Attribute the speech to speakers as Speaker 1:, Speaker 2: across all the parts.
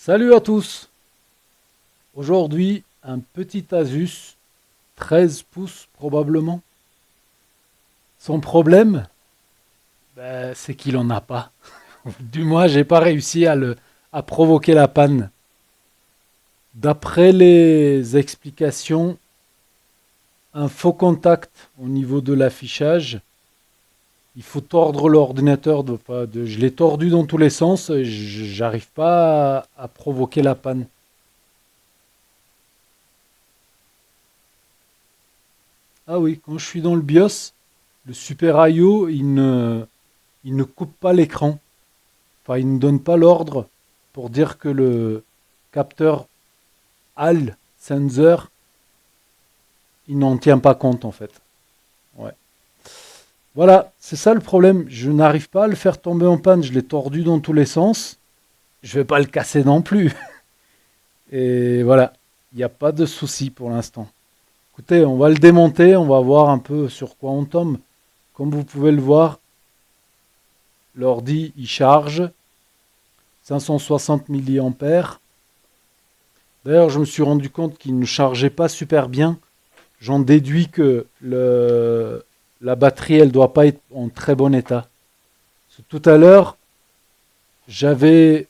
Speaker 1: Salut à tous! Aujourd'hui, un petit Asus, 13 pouces probablement. Son problème, c'est qu'il en a pas. Du moins, j'ai pas réussi à provoquer la panne. D'après les explications, un faux contact au niveau de l'affichage. Il faut tordre l'ordinateur. Je l'ai tordu dans tous les sens. Et j'arrive pas à provoquer la panne. Ah oui, quand je suis dans le BIOS, le Super IO, il ne coupe pas l'écran. Enfin, il ne donne pas l'ordre pour dire que le capteur HAL sensor, il n'en tient pas compte en fait. Ouais. Voilà, c'est ça le problème. Je n'arrive pas à le faire tomber en panne. Je l'ai tordu dans tous les sens. Je vais pas le casser non plus. Et voilà, il n'y a pas de souci pour l'instant. Écoutez, on va le démonter. On va voir un peu sur quoi on tombe. Comme vous pouvez le voir, l'ordi il charge 560 milliampères. D'ailleurs, je me suis rendu compte qu'il ne chargeait pas super bien. J'en déduis que la batterie, elle ne doit pas être en très bon état. Tout à l'heure, j'avais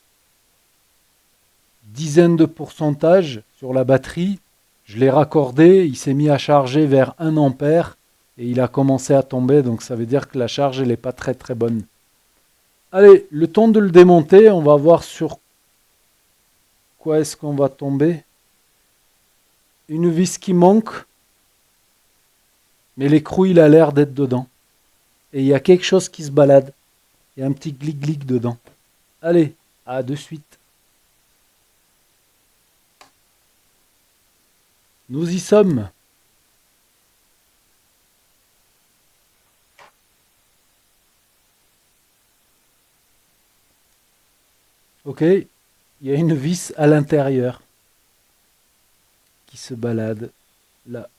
Speaker 1: dizaine de pourcentage sur la batterie. Je l'ai raccordé, il s'est mis à charger vers 1 ampère et il a commencé à tomber. Donc ça veut dire que la charge, elle n'est pas très très bonne. Allez, le temps de le démonter, on va voir sur quoi est-ce qu'on va tomber. Une vis qui manque, mais l'écrou, il a l'air d'être dedans. Et il y a quelque chose qui se balade. Il y a un petit glic-glic dedans. Allez, à de suite. Nous y sommes. Ok, il y a une vis à l'intérieur qui se balade là.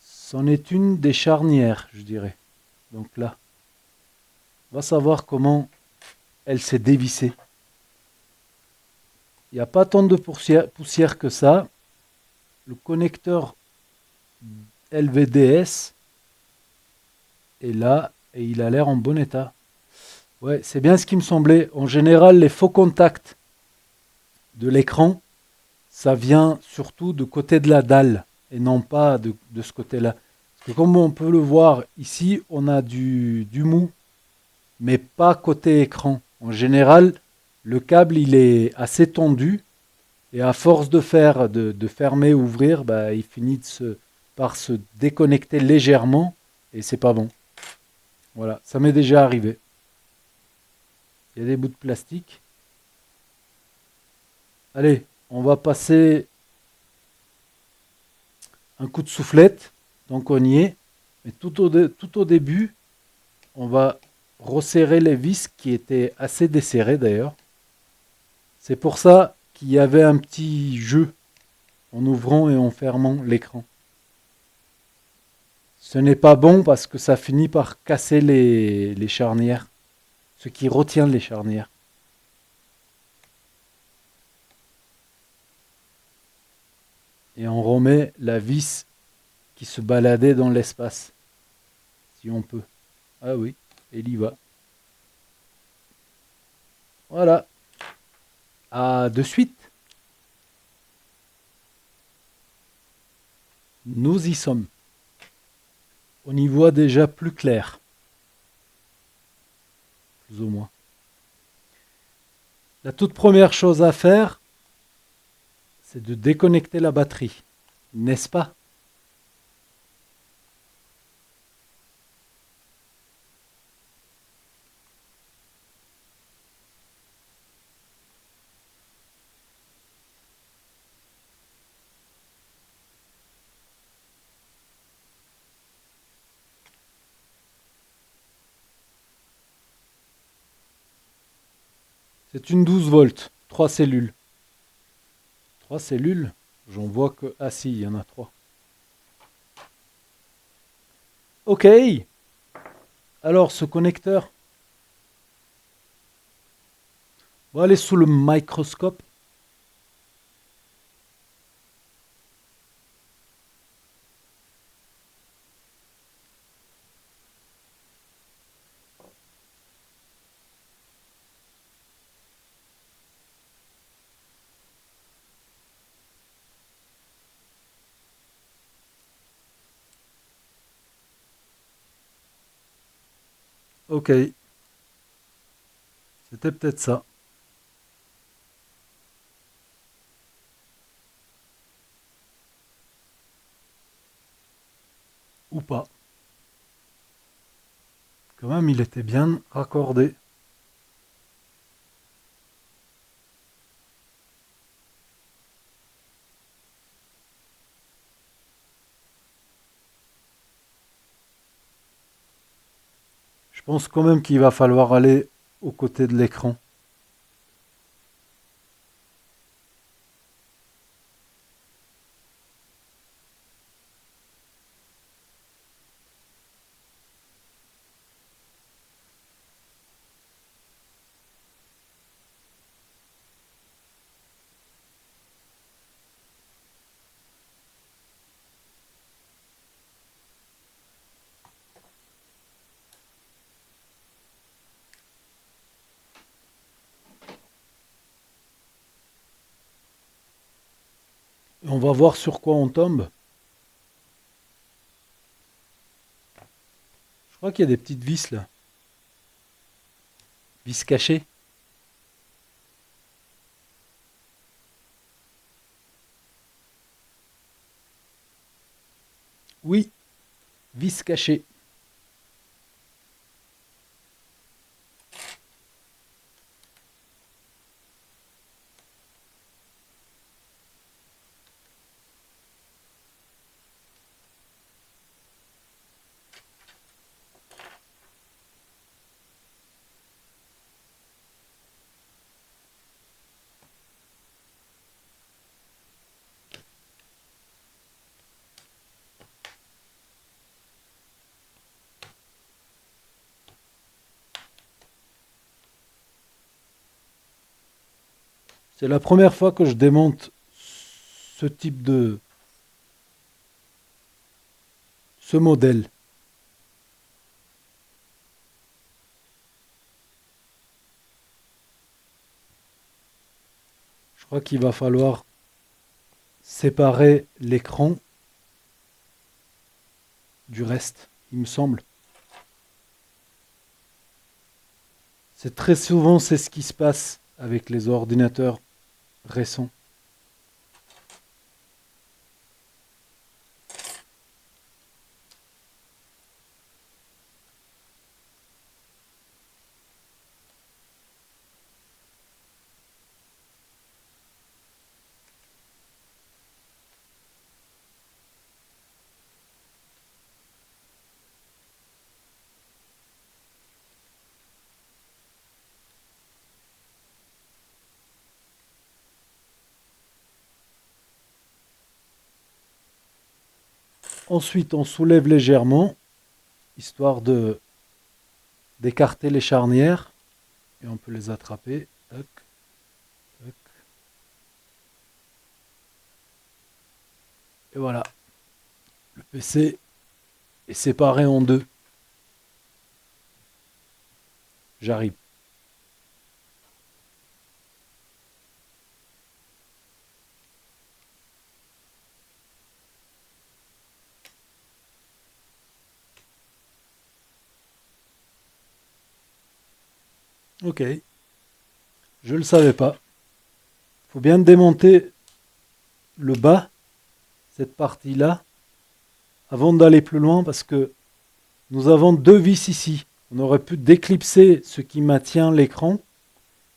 Speaker 1: C'en est une des charnières, je dirais. Donc là, on va savoir comment elle s'est dévissée. Il n'y a pas tant de poussière que ça. Le connecteur LVDS est là et il a l'air en bon état. Ouais, c'est bien ce qui me semblait. En général, les faux contacts de l'écran, ça vient surtout de côté de la dalle et non pas de ce côté-là. Parce que comme on peut le voir ici, on a du mou, mais pas côté écran. En général, le câble il est assez tendu et à force de fermer, ouvrir, bah, il finit par se déconnecter légèrement et c'est pas bon. Voilà, ça m'est déjà arrivé. Il y a des bouts de plastique. Allez, on va passer un coup de soufflette, donc on y est. Mais tout au début, on va resserrer les vis qui étaient assez desserrées d'ailleurs. C'est pour ça qu'il y avait un petit jeu en ouvrant et en fermant l'écran. Ce n'est pas bon parce que ça finit par casser les charnières, ce qui retient les charnières. Et on remet la vis qui se baladait dans l'espace, si on peut. Ah oui, elle y va. Voilà. À de suite. Nous y sommes. On y voit déjà plus clair, plus ou moins. La toute première chose à faire, c'est de déconnecter la batterie, n'est-ce pas? C'est une 12 volts, 3 cellules. 3 cellules, j'en vois que... Ah si, il y en a 3. Ok, alors ce connecteur, On va aller sous le microscope. Ok, c'était peut-être ça. Ou pas. Quand même, il était bien raccordé. Je pense quand même qu'il va falloir aller aux côtés de l'écran. Et on va voir sur quoi on tombe. Je crois qu'il y a des petites vis là. Vis cachées. Oui, vis cachées. C'est la première fois que je démonte ce type de... ce modèle. Je crois qu'il va falloir séparer l'écran du reste, il me semble. C'est très souvent c'est ce qui se passe avec les ordinateurs récents. Ensuite, on soulève légèrement, histoire de d'écarter les charnières, et on peut les attraper. Tac, tac. Et voilà, le PC est séparé en deux. J'arrive. Ok, je ne le savais pas. Il faut bien démonter le bas, cette partie-là, avant d'aller plus loin, parce que nous avons deux vis ici. On aurait pu déclipser ce qui maintient l'écran,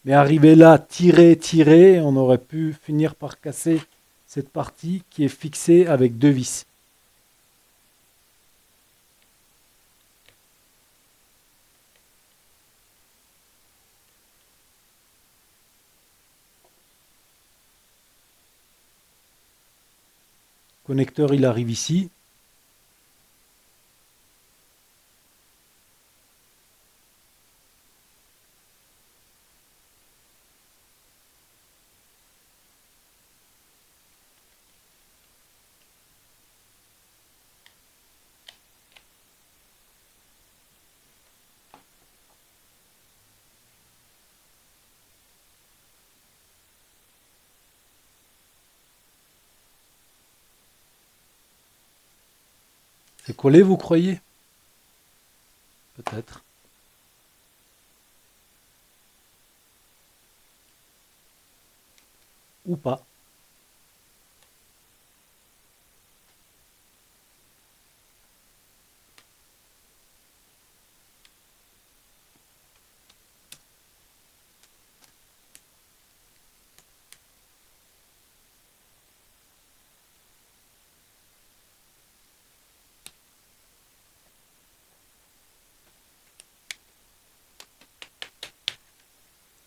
Speaker 1: mais arriver là, tirer, tirer, on aurait pu finir par casser cette partie qui est fixée avec deux vis. Le connecteur, il arrive ici. C'est collé, vous croyez? Peut-être. Ou pas.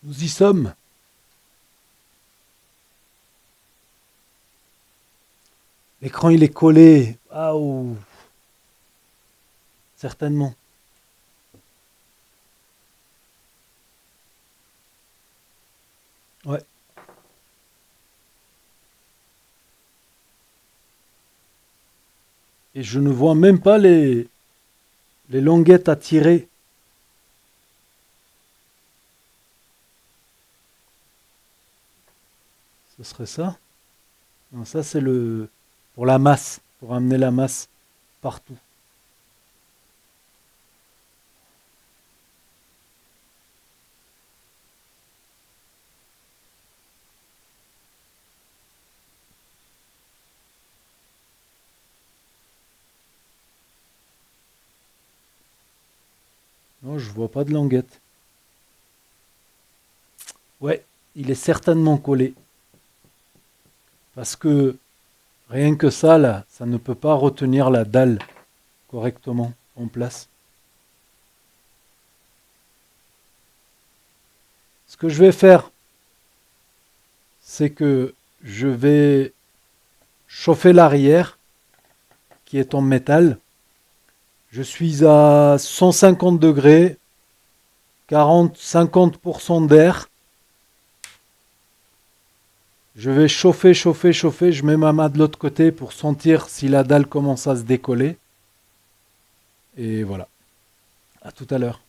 Speaker 1: Nous y sommes. L'écran, il est collé. Ah, ouh, certainement. Ouais. Et je ne vois même pas les languettes à tirer. Ce serait ça? Non, ça c'est le pour la masse, pour amener la masse partout. Non, je vois pas de languette. Ouais, il est certainement collé. Parce que rien que ça, là, ça ne peut pas retenir la dalle correctement en place. Ce que je vais faire, c'est que je vais chauffer l'arrière, qui est en métal. Je suis à 150 degrés, 40-50% d'air. Je vais chauffer, chauffer, chauffer. Je mets ma main de l'autre côté pour sentir si la dalle commence à se décoller. Et voilà. À tout à l'heure.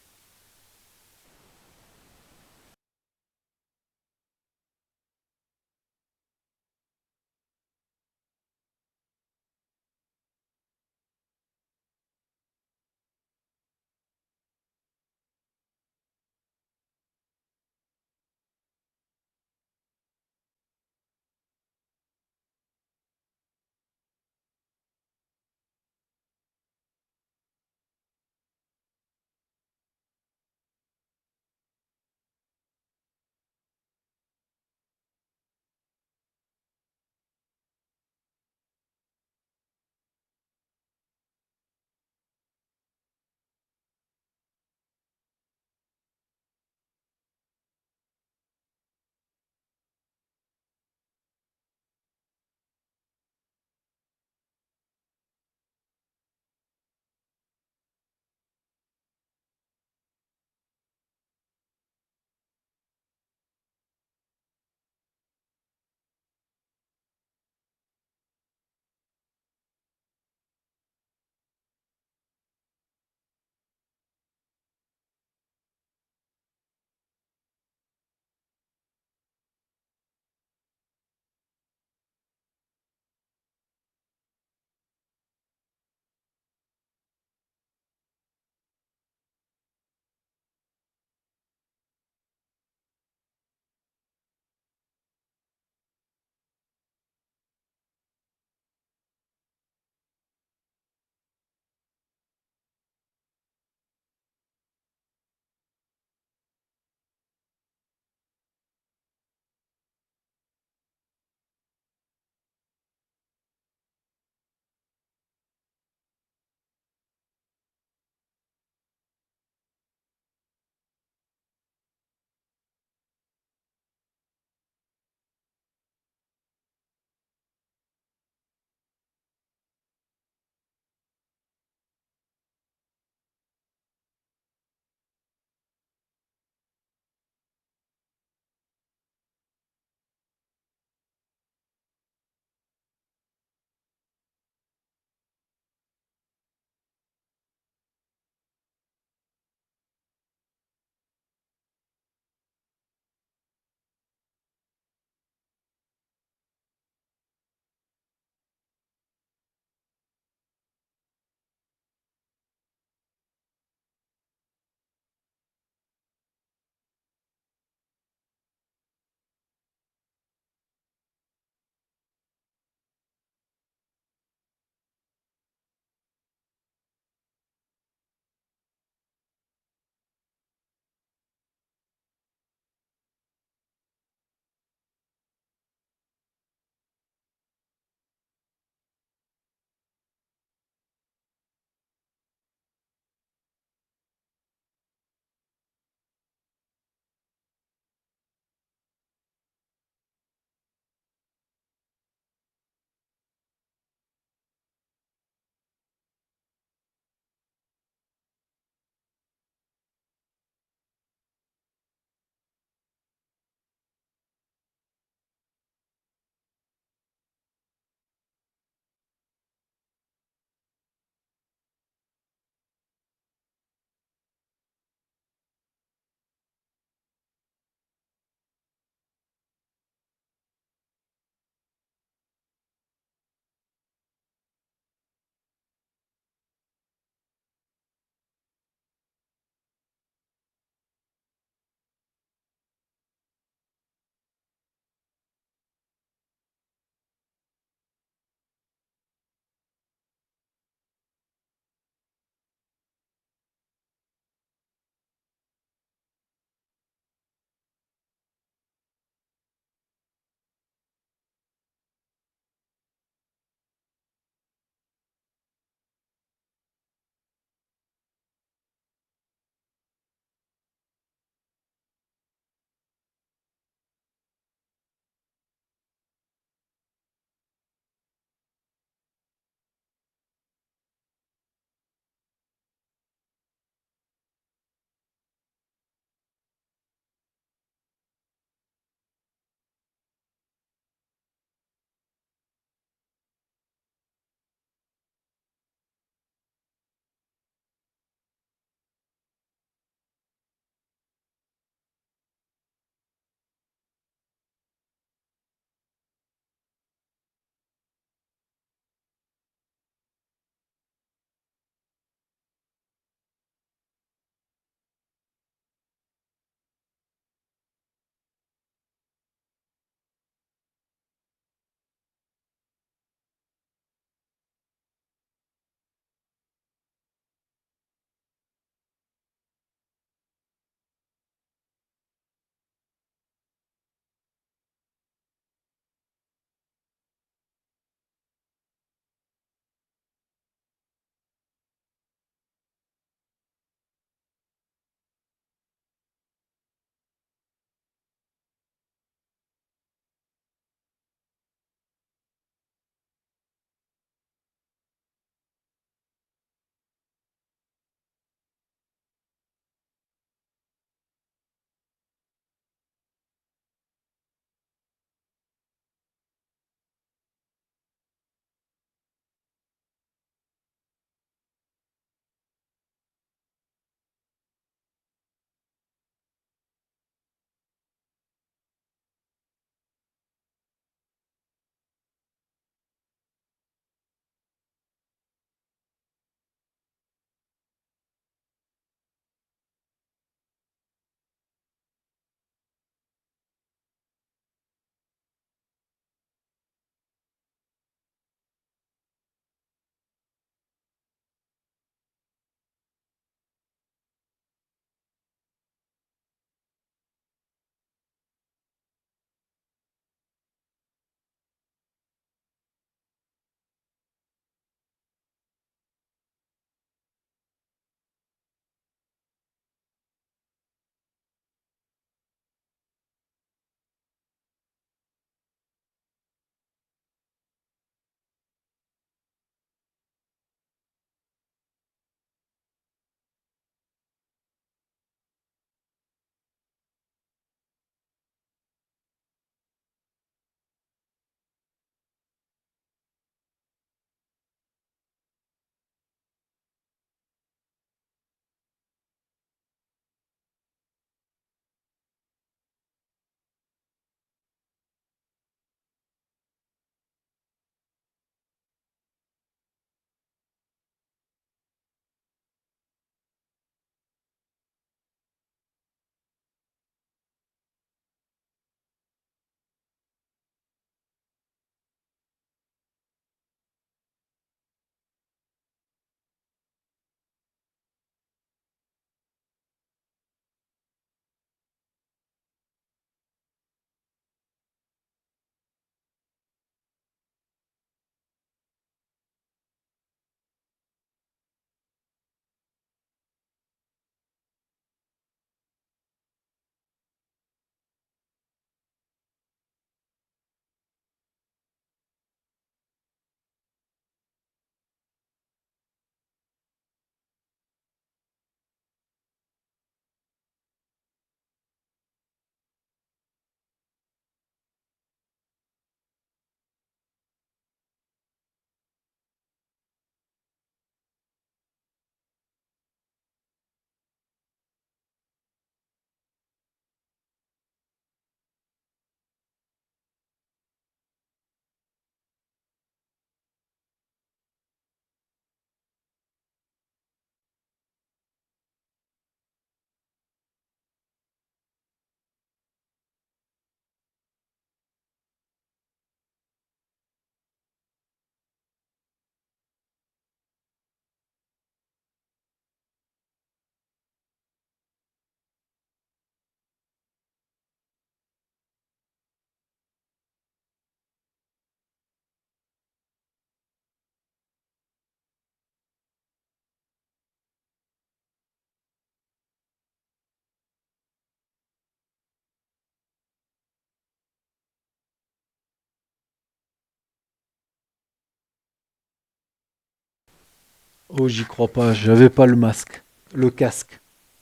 Speaker 1: Oh, j'y crois pas, j'avais pas le masque, le casque,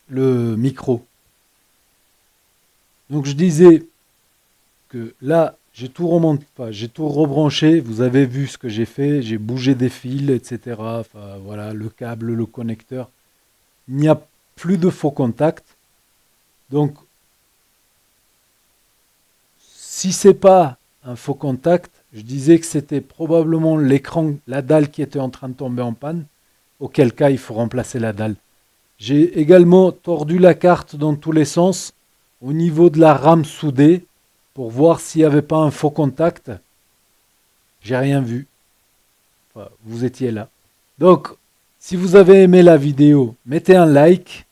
Speaker 1: le micro. Donc je disais que là, j'ai tout remonté, enfin, j'ai tout rebranché. Vous avez vu ce que j'ai fait, j'ai bougé des fils, etc. Enfin voilà, le câble, le connecteur. Il n'y a plus de faux contact. Donc si c'est pas un faux contact, je disais que c'était probablement l'écran, la dalle qui était en train de tomber en panne, auquel cas il faut remplacer la dalle. J'ai également tordu la carte dans tous les sens au niveau de la rame soudée pour voir s'il n'y avait pas un faux contact. J'ai rien vu. Enfin, vous étiez là. Donc, si vous avez aimé la vidéo, mettez un like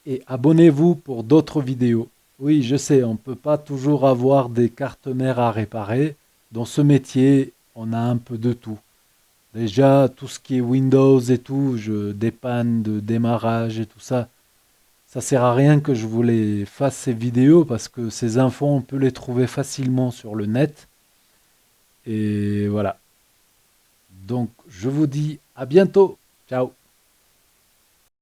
Speaker 1: et abonnez-vous pour d'autres vidéos. Oui, je sais, on ne peut pas toujours avoir des cartes mères à réparer. Dans ce métier, on a un peu de tout. Déjà, tout ce qui est Windows et tout, des pannes de démarrage et tout ça, ça sert à rien que je vous les fasse ces vidéos parce que ces infos, on peut les trouver facilement sur le net. Et voilà. Donc, je vous dis à bientôt. Ciao.